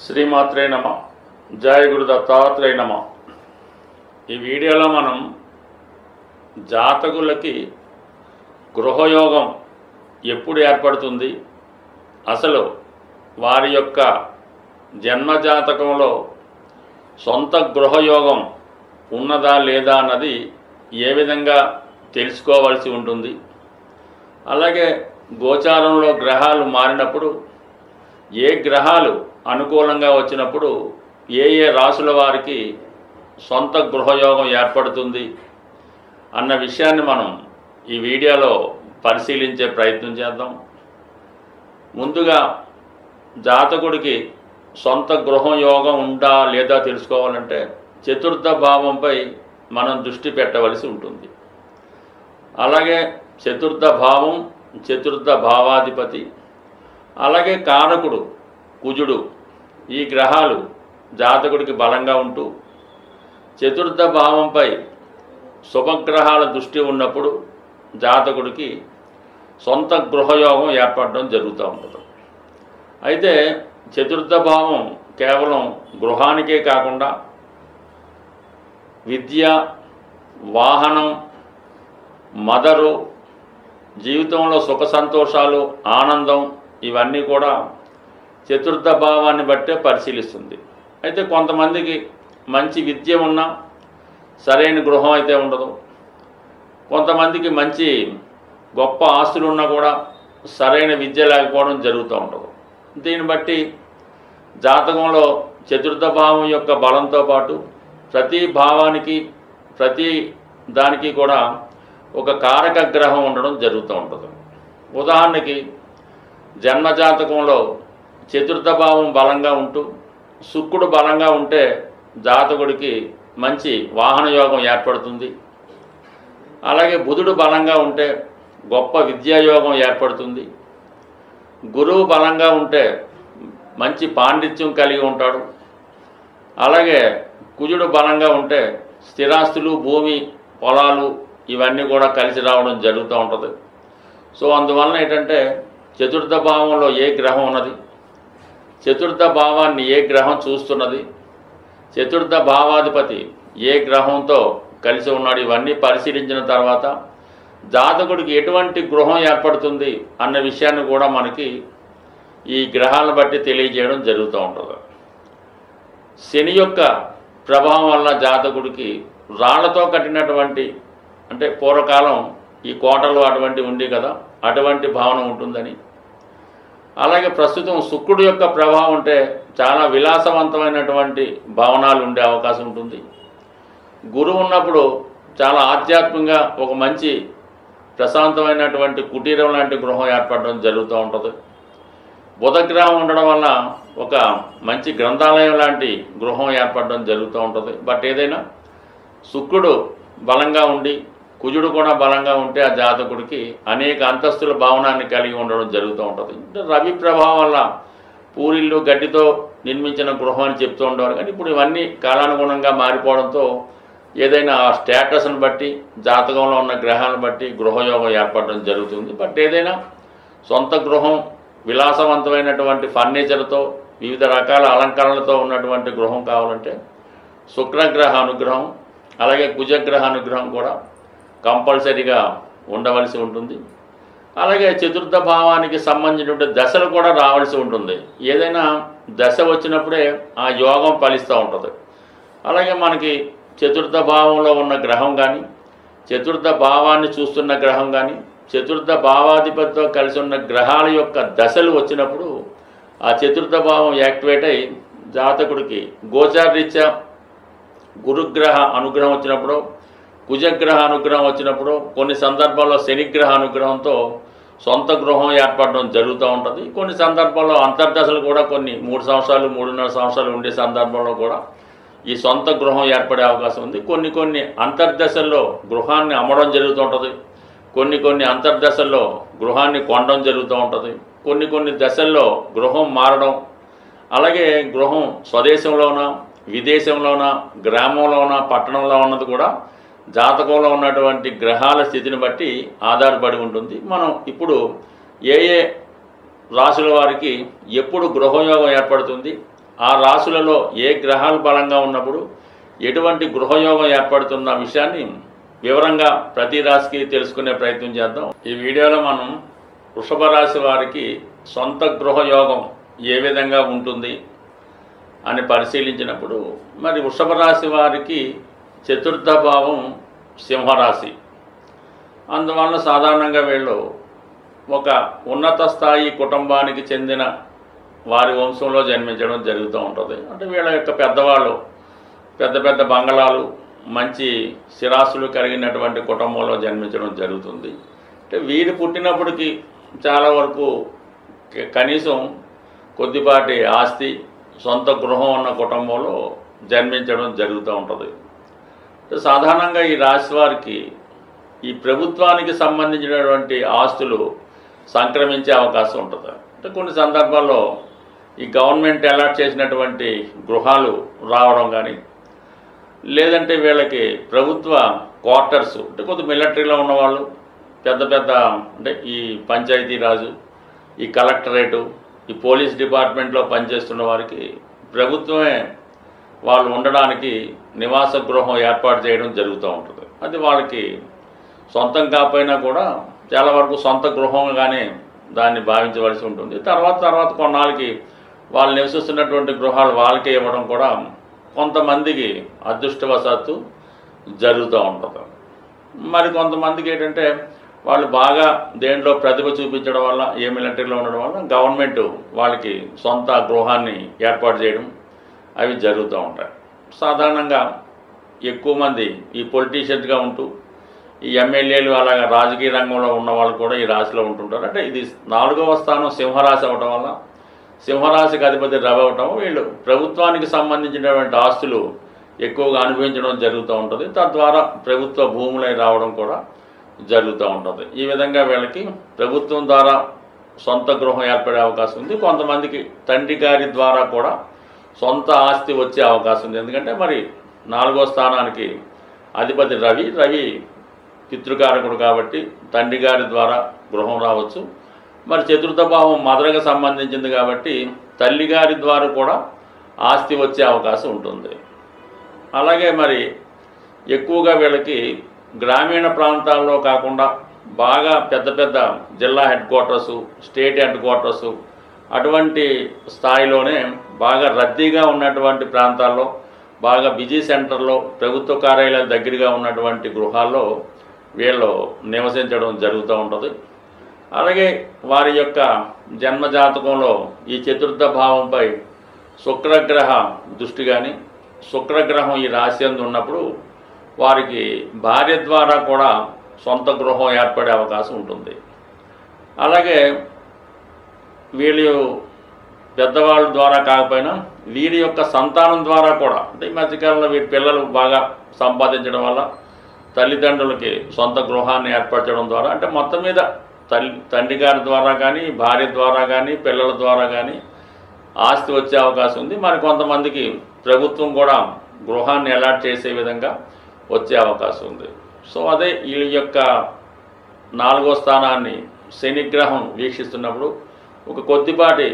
శ్రీమాత్రే నమ. జయ గురు దత్తాత్రేయ నమ. ఈ వీడియోలో మనం జాతకులకి గృహయోగం ఎప్పుడు ఏర్పడుతుంది, అసలు వారి యొక్క జన్మజాతకంలో సొంత గృహయోగం ఉన్నదా లేదా అన్నది ఏ విధంగా తెలుసుకోవాల్సి ఉంటుంది, అలాగే గోచారంలో గ్రహాలు మారినప్పుడు ఏ గ్రహాలు అనుకూలంగా వచ్చినప్పుడు ఏ ఏ రాశుల వారికి సొంత గృహయోగం ఏర్పడుతుంది అన్న విషయాన్ని మనం ఈ వీడియోలో పరిశీలించే ప్రయత్నం చేద్దాం. ముందుగా జాతకుడికి సొంత గృహయోగం ఉందా లేదా తెలుసుకోవాలంటే చతుర్థ భావంపై మనం దృష్టి పెట్టవలసి ఉంటుంది. అలాగే చతుర్థ భావం, చతుర్థ భావాధిపతి, అలాగే కారకుడు కుజుడు, ఈ గ్రహాలు జాతకుడికి బలంగా ఉంటూ చతుర్థ భావంపై శుభగ్రహాల దృష్టి ఉన్నప్పుడు జాతకుడికి సొంత గృహయోగం ఏర్పడడం జరుగుతూ ఉంటుంది. అయితే చతుర్థ భావం కేవలం గృహానికే కాకుండా విద్య, వాహనం, మదరు, జీవితంలో సుఖ సంతోషాలు, ఆనందం, ఇవన్నీ కూడా చతుర్థ భావాన్ని బట్టే పరిశీలిస్తుంది. అయితే కొంతమందికి మంచి విద్య ఉన్నా సరైన గృహం అయితే ఉండదు, కొంతమందికి మంచి గొప్ప ఆస్తులు ఉన్నా కూడా సరైన విద్య లేకపోవడం జరుగుతూ ఉండదు. దీన్ని బట్టి జాతకంలో చతుర్థ భావం యొక్క బలంతో పాటు ప్రతి భావానికి, ప్రతి దానికి కూడా ఒక కారక గ్రహం ఉండడం జరుగుతూ ఉంటుంది. ఉదాహరణకి జన్మజాతకంలో చతుర్థ భావం బలంగా ఉంటూ శుక్రుడు బలంగా ఉంటే జాతకుడికి మంచి వాహన యోగం ఏర్పడుతుంది. అలాగే బుధుడు బలంగా ఉంటే గొప్ప విద్యాయోగం ఏర్పడుతుంది. గురువు బలంగా ఉంటే మంచి పాండిత్యం కలిగి ఉంటాడు. అలాగే కుజుడు బలంగా ఉంటే స్థిరాస్తులు, భూమి, పొలాలు ఇవన్నీ కూడా కలిసి రావడం జరుగుతూ ఉంటుంది. సో అందువలన ఏంటంటే చతుర్థ భావంలో ఏ గ్రహం ఉన్నది, చతుర్థ భావాన్ని ఏ గ్రహం చూస్తున్నది, చతుర్థ భావాధిపతి ఏ గ్రహంతో కలిసి ఉన్నాడు, ఇవన్నీ పరిశీలించిన తర్వాత జాతకుడికి ఎటువంటి గృహం ఏర్పడుతుంది అన్న విషయాన్ని కూడా మనకి ఈ గ్రహాలను బట్టి తెలియజేయడం జరుగుతూ ఉంటుంది. శని యొక్క ప్రభావం వల్ల జాతకుడికి రాళ్లతో కట్టినటువంటి, అంటే పూర్వకాలం ఈ కోటలు అటువంటివి ఉండి కదా, అటువంటి భావన ఉంటుందని. అలాగే ప్రస్తుతం శుక్రుడు యొక్క ప్రభావం ఉంటే చాలా విలాసవంతమైనటువంటి భవనాలు ఉండే అవకాశం ఉంటుంది. గురువు ఉన్నప్పుడు చాలా ఆధ్యాత్మికంగా ఒక మంచి ప్రశాంతమైనటువంటి కుటీరం లాంటి గృహం ఏర్పడడం జరుగుతూ ఉంటుంది. బుధగ్రహం ఉండడం వల్ల ఒక మంచి గ్రంథాలయం లాంటి గృహం ఏర్పడడం జరుగుతూ ఉంటుంది. బట్ ఏదైనా శుక్రుడు బలంగా ఉండి కుజుడు కూడా బలంగా ఉంటే ఆ జాతకుడికి అనేక అంతస్తుల భవనాన్ని కలిగి ఉండడం జరుగుతూ ఉంటుంది. రవి ప్రభావం వల్ల పూరిళ్ళు గడ్డితో నిర్మించిన గృహం అని చెప్తూ ఉండేవారు, కానీ ఇప్పుడు ఇవన్నీ కాలానుగుణంగా మారిపోవడంతో ఏదైనా ఆ స్టేటస్ని బట్టి, జాతకంలో ఉన్న గ్రహాలను బట్టి గృహయోగం ఏర్పడడం జరుగుతుంది. బట్ ఏదైనా సొంత గృహం విలాసవంతమైనటువంటి ఫర్నిచర్తో, వివిధ రకాల అలంకరణలతో ఉన్నటువంటి గృహం కావాలంటే శుక్రగ్రహ అనుగ్రహం, అలాగే కుజగ్రహ అనుగ్రహం కూడా కంపల్సరీగా ఉండవలసి ఉంటుంది. అలాగే చతుర్థ భావానికి సంబంధించిన దశలు కూడా రావాల్సి ఉంటుంది. ఏదైనా దశ వచ్చినప్పుడే ఆ యోగం ఫలిస్తూ ఉంటుంది. అలాగే మనకి చతుర్థ భావంలో ఉన్న గ్రహం కానీ, చతుర్థ భావాన్ని చూస్తున్న గ్రహం కానీ, చతుర్థ భావాధిపతితో కలిసి ఉన్న గ్రహాల యొక్క దశలు వచ్చినప్పుడు ఆ చతుర్థ భావం యాక్టివేట్ అయి జాతకుడికి గోచారరీత్యా గురుగ్రహ అనుగ్రహం వచ్చినప్పుడు, కుజగ్రహ అనుగ్రహం వచ్చినప్పుడు, కొన్ని సందర్భాల్లో శనిగ్రహ అనుగ్రహంతో సొంత గృహం ఏర్పడడం జరుగుతూ ఉంటుంది. కొన్ని సందర్భాల్లో అంతర్దశలు కూడా కొన్ని 3 సంవత్సరాలు 3.5 సంవత్సరాలు ఉండే సందర్భంలో కూడా ఈ సొంత గృహం ఏర్పడే అవకాశం ఉంది. కొన్ని అంతర్దశల్లో గృహాన్ని అమ్మడం జరుగుతూ ఉంటుంది. కొన్ని అంతర్దశల్లో గృహాన్ని కొనడం జరుగుతూ ఉంటుంది. కొన్ని దశల్లో గృహం మారడం, అలాగే గృహం స్వదేశంలోనా, విదేశంలోనా, గ్రామంలోనా, పట్టణంలో ఉన్నది కూడా జాతకంలో ఉన్నటువంటి గ్రహాల స్థితిని బట్టి ఆధారపడి ఉంటుంది. మనం ఇప్పుడు ఏ రాశుల వారికి ఎప్పుడు గృహయోగం ఏర్పడుతుంది, ఆ రాశులలో ఏ గ్రహాలు బలంగా ఉన్నప్పుడు ఎటువంటి గృహయోగం ఏర్పడుతున్న విషయాన్ని వివరంగా ప్రతి రాశికి తెలుసుకునే ప్రయత్నం చేద్దాం. ఈ వీడియోలో మనం వృషభ రాశి వారికి సొంత గృహయోగం ఏ విధంగా ఉంటుంది అని పరిశీలించినప్పుడు మరి వృషభ రాశి వారికి చతుర్థ భావం సింహరాశి. అందువలన సాధారణంగా వీళ్ళు ఒక ఉన్నత స్థాయి కుటుంబానికి చెందిన వారి వంశంలో జన్మించడం జరుగుతూ ఉంటుంది. అంటే వీళ్ళ యొక్క పెద్దవాళ్ళు పెద్ద పెద్ద బంగళాలు మంచి స్థిరాస్తులు కలిగినటువంటి కుటుంబంలో జన్మించడం జరుగుతుంది. అంటే వీరు పుట్టినప్పటికీ చాలా వరకు కనీసం కొద్దిపాటి ఆస్తి సొంత గృహం ఉన్న కుటుంబంలో జన్మించడం జరుగుతూ ఉంటుంది. సాధారణంగా ఈ రాశి వారికి ఈ ప్రభుత్వానికి సంబంధించినటువంటి ఆస్తులు సంక్రమించే అవకాశం ఉంటుంది. అంటే కొన్ని సందర్భాల్లో ఈ గవర్నమెంట్ అలాట్ చేసినటువంటి గృహాలు రావడం కానీ, లేదంటే వీళ్ళకి ప్రభుత్వ క్వార్టర్స్ అంటే కొంత మిలిటరీలో ఉన్నవాళ్ళు పెద్ద పెద్ద అంటే ఈ పంచాయతీరాజు, ఈ కలెక్టరేటు, ఈ పోలీస్ డిపార్ట్మెంట్లో పనిచేస్తున్న వారికి ప్రభుత్వమే వాళ్ళు ఉండడానికి నివాస గృహం ఏర్పాటు చేయడం జరుగుతూ ఉంటుంది. అది వాళ్ళకి సొంతం కాకపోయినా కూడా చాలా వరకు సొంత గృహంగానే దాన్ని భావించవలసి ఉంటుంది. తర్వాత కొన్నాళ్ళకి వాళ్ళు నివసిస్తున్నటువంటి గృహాలు వాళ్ళకే ఇవ్వడం కూడా కొంతమందికి అదృష్టవశాత్తు జరుగుతూ ఉంటుంది. మరి కొంతమందికి ఏంటంటే వాళ్ళు బాగా దేంట్లో ప్రతిభ చూపించడం వల్ల, ఏ మిలిటరీలో ఉండడం వల్ల గవర్నమెంట్ వాళ్ళకి సొంత గృహాన్ని ఏర్పాటు చేయడం అవి జరుగుతూ ఉంటాయి. సాధారణంగా ఎక్కువ మంది ఈ పొలిటీషియన్స్గా ఉంటూ ఈ ఎమ్మెల్యేలు అలాగా రాజకీయ రంగంలో ఉన్న వాళ్ళు కూడా ఈ రాశిలో ఉంటుంటారు. అంటే ఇది 4వ స్థానం సింహరాశి అవ్వటం వల్ల, సింహరాశికి అధిపతి రవి అవటం, వీళ్ళు ప్రభుత్వానికి సంబంధించినటువంటి ఆస్తులు ఎక్కువగా అనుభవించడం జరుగుతూ ఉంటుంది. తద్వారా ప్రభుత్వ భూములై రావడం కూడా జరుగుతూ ఉంటుంది. ఈ విధంగా వీళ్ళకి ప్రభుత్వం ద్వారా సొంత గృహం ఏర్పడే అవకాశం ఉంది. కొంతమందికి తండ్రి గారి ద్వారా కూడా సొంత ఆస్తి వచ్చే అవకాశం ఉంది. ఎందుకంటే మరి 4వ స్థానానికి అధిపతి రవి పితృకారకుడు కాబట్టి తండ్రి గారి ద్వారా గృహం రావచ్చు. మరి చతుర్థ భావం మదరకు సంబంధించింది కాబట్టి తల్లి గారి ద్వారా కూడా ఆస్తి వచ్చే అవకాశం ఉంటుంది. అలాగే మరి ఎక్కువగా వీళ్ళకి గ్రామీణ ప్రాంతాల్లో కాకుండా బాగా పెద్ద పెద్ద జిల్లా head quarters, state head quarters అటువంటి స్థాయిలోనే బాగా రద్దీగా ఉన్నటువంటి ప్రాంతాల్లో, బాగా బిజీ సెంటర్లో, ప్రభుత్వ కార్యాలయాల దగ్గరగా ఉన్నటువంటి గృహాల్లో వీళ్ళు నివసించడం జరుగుతూ ఉంటుంది. అలాగే వారి యొక్క జన్మజాతకంలో ఈ చతుర్థ భావంపై శుక్రగ్రహ దృష్టి కానీ, శుక్రగ్రహం ఈ రాశి యందు ఉన్నప్పుడు వారికి భార్య ద్వారా కూడా సొంత గృహం ఏర్పడే అవకాశం ఉంటుంది. అలాగే వీళ్ళు పెద్దవాళ్ళ ద్వారా కాకపోయినా వీరి యొక్క సంతానం ద్వారా కూడా, అంటే ఈ మధ్యకాలంలో వీరి పిల్లలు బాగా సంపాదించడం వల్ల తల్లిదండ్రులకి సొంత గృహాన్ని ఏర్పరచడం ద్వారా, అంటే మొత్తం మీద తండ్రి గారి ద్వారా కానీ, భార్య ద్వారా కానీ, పిల్లల ద్వారా కానీ ఆస్తి వచ్చే అవకాశం ఉంది. మరి కొంతమందికి ప్రభుత్వం కూడా గృహాన్ని అలాట్ చేసే విధంగా వచ్చే అవకాశం ఉంది. సో అదే వీళ్ళ యొక్క 4వ స్థానాన్ని శనిగ్రహం వీక్షిస్తున్నప్పుడు ఒక కొద్దిపాటి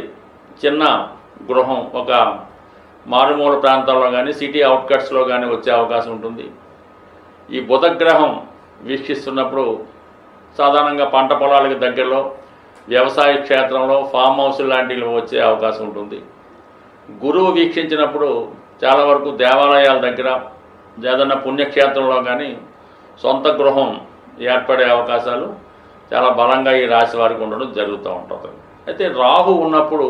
చిన్న గృహం ఒక మారుమూల ప్రాంతాల్లో కానీ, సిటీ అవుట్కట్స్లో కానీ వచ్చే అవకాశం ఉంటుంది. ఈ బుధగ్రహం వీక్షిస్తున్నప్పుడు సాధారణంగా పంట పొలాలకు దగ్గరలో, వ్యవసాయ క్షేత్రంలో, ఫామ్ హౌస్ లాంటివి వచ్చే అవకాశం ఉంటుంది. గురువు వీక్షించినప్పుడు చాలా వరకు దేవాలయాల దగ్గర, ఏదన్నా పుణ్యక్షేత్రంలో కానీ సొంత గృహం ఏర్పడే అవకాశాలు చాలా బలంగా ఈ రాశి వారికి ఉండడం జరుగుతూ ఉంటుంది. అయితే రాహు ఉన్నప్పుడు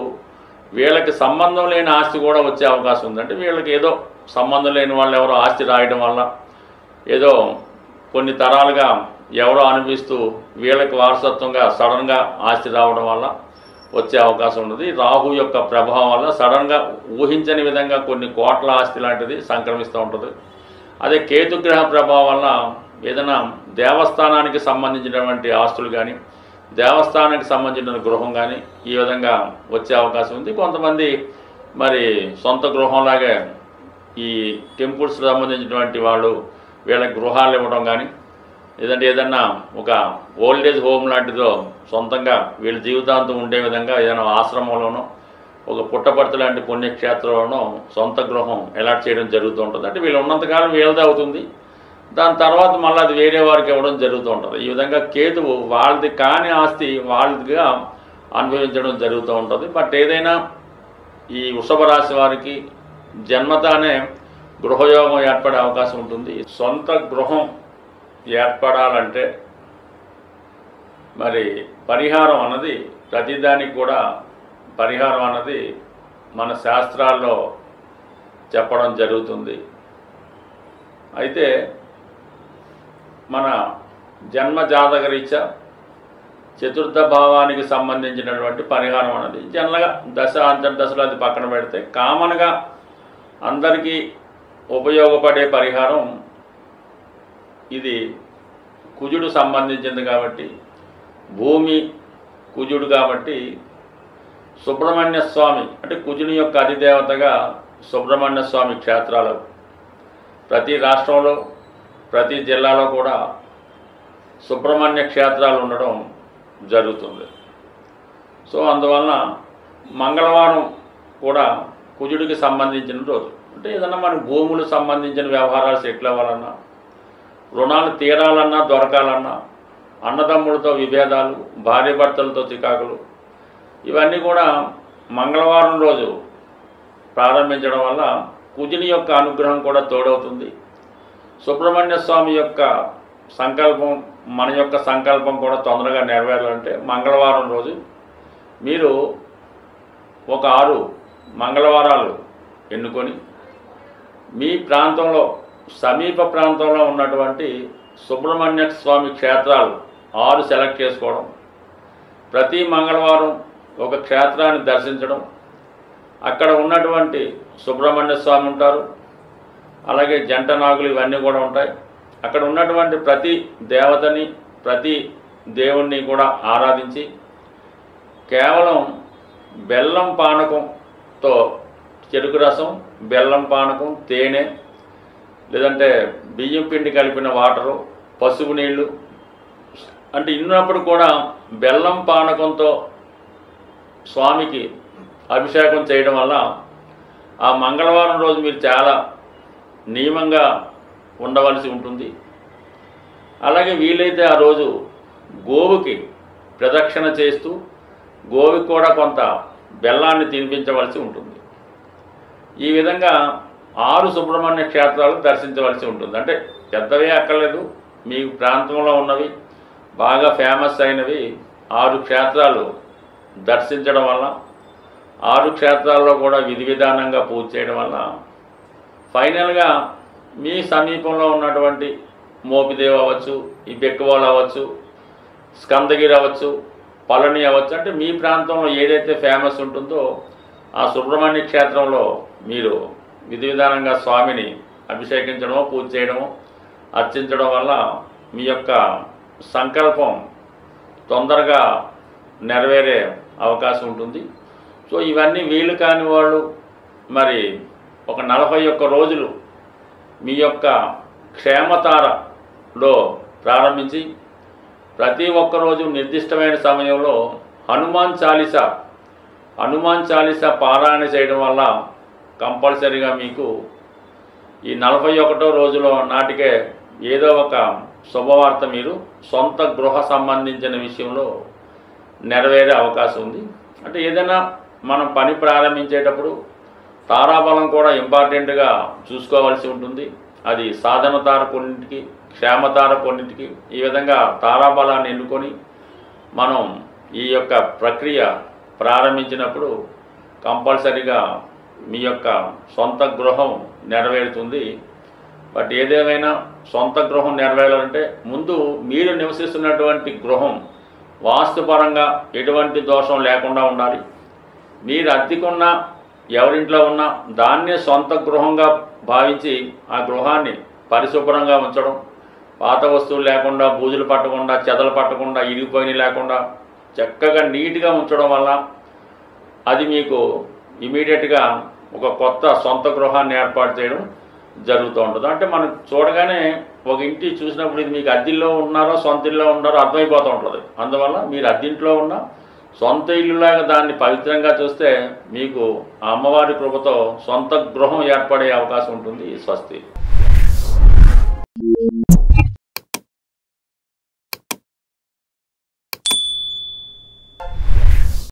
వీళ్ళకి సంబంధం లేని ఆస్తి కూడా వచ్చే అవకాశం ఉంది. అంటే వీళ్ళకి ఏదో సంబంధం లేని వాళ్ళు ఎవరో ఆస్తి రాయడం వల్ల, ఏదో కొన్ని తరాలుగా ఎవరో అనిపిస్తూ వీళ్ళకి వారసత్వంగా సడన్గా ఆస్తి రావడం వల్ల వచ్చే అవకాశం ఉన్నది. రాహు యొక్క ప్రభావం వల్ల సడన్గా ఊహించని విధంగా కొన్ని కోట్ల ఆస్తి లాంటిది సంక్రమిస్తూ ఉంటుంది. అదే కేతుగ్రహ ప్రభావం వల్ల ఏదైనా దేవస్థానానికి సంబంధించినటువంటి ఆస్తులు కానీ, దేవస్థానానికి సంబంధించిన గృహం కానీ ఈ విధంగా వచ్చే అవకాశం ఉంది. కొంతమంది మరి సొంత గృహంలాగే ఈ టెంపుల్స్కి సంబంధించినటువంటి వాళ్ళు వీళ్ళకి గృహాలు ఇవ్వడం కానీ, లేదంటే ఏదన్నా ఒక ఓల్డేజ్ హోమ్ లాంటిదో సొంతంగా వీళ్ళ జీవితాంతం ఉండే విధంగా ఏదైనా ఆశ్రమంలోనో ఒక పుట్టపర్తి లాంటి పుణ్యక్షేత్రంలోనో సొంత గృహం అలాట్ చేయడం జరుగుతూ ఉంటుంది. అంటే వీళ్ళు ఉన్నంతకాలం వీళ్ళదే అవుతుంది, దాని తర్వాత మళ్ళీ అది వేరే వారికి ఇవ్వడం జరుగుతూ ఉంటుంది. ఈ విధంగా కేతువు వాళ్ళది కాని ఆస్తి వాళ్ళదిగా అనుభవించడం జరుగుతూ ఉంటుంది. బట్ ఏదైనా ఈ వృషభ రాశి వారికి జన్మతానే గృహయోగం ఏర్పడే అవకాశం ఉంటుంది. సొంత గృహం ఏర్పడాలంటే మరి పరిహారం అన్నది ప్రతిదానికి కూడా పరిహారం అన్నది మన శాస్త్రాల్లో చెప్పడం జరుగుతుంది. అయితే మన జన్మ జాతకరీత్యా చతుర్థ భావానికి సంబంధించినటువంటి పరిహారం అన్నది జనరల్గా దశ అంతర్దశలో అది పక్కన పెడితే కామన్గా అందరికీ ఉపయోగపడే పరిహారం ఇది కుజుడు సంబంధించింది కాబట్టి, భూమి కుజుడు కాబట్టి సుబ్రహ్మణ్య స్వామి అంటే కుజుని యొక్క అధిదేవతగా సుబ్రహ్మణ్య స్వామి క్షేత్రాలు ప్రతి రాష్ట్రంలో ప్రతి జిల్లాలో కూడా సుబ్రహ్మణ్య క్షేత్రాలు ఉండడం జరుగుతుంది. సో అందువలన మంగళవారం కూడా కుజుడికి సంబంధించిన రోజు. అంటే ఏదన్నా మన భూములు సంబంధించిన వ్యవహారాలు సెటిల్ అవ్వాలన్నా, రుణాలు తీరాలన్నా దొరకాలన్నా, అన్నదమ్ములతో విభేదాలు, భార్యాభర్తలతో చికాకులు, ఇవన్నీ కూడా మంగళవారం రోజు ప్రారంభించడం వల్ల కుజుని యొక్క అనుగ్రహం కూడా తోడవుతుంది. సుబ్రహ్మణ్య స్వామి యొక్క సంకల్పం, మన యొక్క సంకల్పం కూడా తొందరగా నెరవేరాలంటే మంగళవారం రోజు మీరు ఒక 6 మంగళవారాలు ఎన్నుకొని మీ ప్రాంతంలో సమీప ప్రాంతంలో ఉన్నటువంటి సుబ్రహ్మణ్య స్వామి క్షేత్రాలు 6 సెలెక్ట్ చేసుకోవడం, ప్రతి మంగళవారం ఒక క్షేత్రాన్ని దర్శించడం, అక్కడ ఉన్నటువంటి సుబ్రహ్మణ్య స్వామి ఉంటారు, అలాగే జంట నాగులు ఇవన్నీ కూడా ఉంటాయి. అక్కడ ఉన్నటువంటి ప్రతి దేవతని ప్రతి దేవుణ్ణి కూడా ఆరాధించి కేవలం బెల్లం పానకంతో చెరుకు రసం, బెల్లం పానకం, తేనె లేదంటే బియ్యం పిండి కలిపిన వాటరు, పసుపు నీళ్ళు అంటే ఇన్నప్పుడు కూడా బెల్లం పానకంతో స్వామికి అభిషేకం చేయడం వల్ల ఆ మంగళవారం రోజు మీరు చాలా నియమంగా ఉండవలసి ఉంటుంది. అలాగే వీలైతే ఆ రోజు గోవుకి ప్రదక్షిణ చేస్తూ గోవుకి కూడా కొంత బెల్లాన్ని తినిపించవలసి ఉంటుంది. ఈ విధంగా 6 సుబ్రహ్మణ్య క్షేత్రాలు దర్శించవలసి ఉంటుంది. అంటే పెద్దవే అక్కర్లేదు, మీ ప్రాంతంలో ఉన్నవి బాగా ఫేమస్ అయినవి 6 క్షేత్రాలు దర్శించడం వల్ల, 6 క్షేత్రాల్లో కూడా విధి విధానంగా పూజ చేయడం వల్ల ఫైనల్గా మీ సమీపంలో ఉన్నటువంటి మోపిదేవి అవ్వచ్చు, ఈ బెక్కవాళ్ళు అవ్వచ్చు, స్కందగిరి అవ్వచ్చు, పళని అవ్వచ్చు, అంటే మీ ప్రాంతంలో ఏదైతే ఫేమస్ ఉంటుందో ఆ సుబ్రహ్మణ్య క్షేత్రంలో మీరు విధి విధానంగా స్వామిని అభిషేకించడమో పూజ చేయడమో అర్చించడం వల్ల మీ యొక్క సంకల్పం తొందరగా నెరవేరే అవకాశం ఉంటుంది. సో ఇవన్నీ వీలు కాని వాళ్ళు మరి ఒక 41 రోజులు మీ యొక్క క్షేమతారలో ప్రారంభించి ప్రతి ఒక్క రోజు నిర్దిష్టమైన సమయంలో హనుమాన్ చాలీసా పారాయణ చేయడం వల్ల కంపల్సరీగా మీకు ఈ 41వ రోజులో నాటికే ఏదో ఒక శుభవార్త మీరు సొంత గృహ సంబంధించిన విషయంలో నెరవేరే అవకాశం ఉంది. అంటే ఏదైనా మనం పని ప్రారంభించేటప్పుడు తారాబలం కూడా ఇంపార్టెంట్గా చూసుకోవాల్సి ఉంటుంది. అది సాధన తార కొన్నింటికి, క్షేమతార కొన్నింటికి, ఈ విధంగా తారాబలాన్ని ఎన్నుకొని మనం ఈ యొక్క ప్రక్రియ ప్రారంభించినప్పుడు కంపల్సరీగా మీ యొక్క సొంత గృహం నెరవేరుతుంది. బట్ ఏదేమైనా సొంత గృహం నెరవేరాలంటే ముందు మీరు నివసిస్తున్నటువంటి గృహం వాస్తుపరంగా ఎటువంటి దోషం లేకుండా ఉండాలి. మీరు అద్దెకున్న ఎవరింట్లో ఉన్నా దాన్నే సొంత గృహంగా భావించి ఆ గృహాన్ని పరిశుభ్రంగా ఉంచడం, పాత వస్తువులు లేకుండా, బూజులు పట్టకుండా, చెదలు పట్టకుండా, ఇరిగిపోయినవి లేకుండా చక్కగా నీట్గా ఉంచడం వల్ల అది మీకు ఇమీడియట్గా ఒక కొత్త సొంత గృహాన్ని ఏర్పాటు చేయడం జరుగుతూ ఉంటుంది. అంటే మనం చూడగానే ఒక ఇంటి చూసినప్పుడు ఇది మీకు అద్దెల్లో ఉన్నారో సొంత ఇల్లో ఉన్నారో అర్థమైపోతూ ఉంటుంది. అందువల్ల మీరు అద్దెంట్లో ఉన్నా సొంత ఇల్లులాగా దాన్ని పవిత్రంగా చూస్తే మీకు ఆ అమ్మవారి కృపతో సొంత గృహం ఏర్పడే అవకాశం ఉంటుంది. స్వస్తి.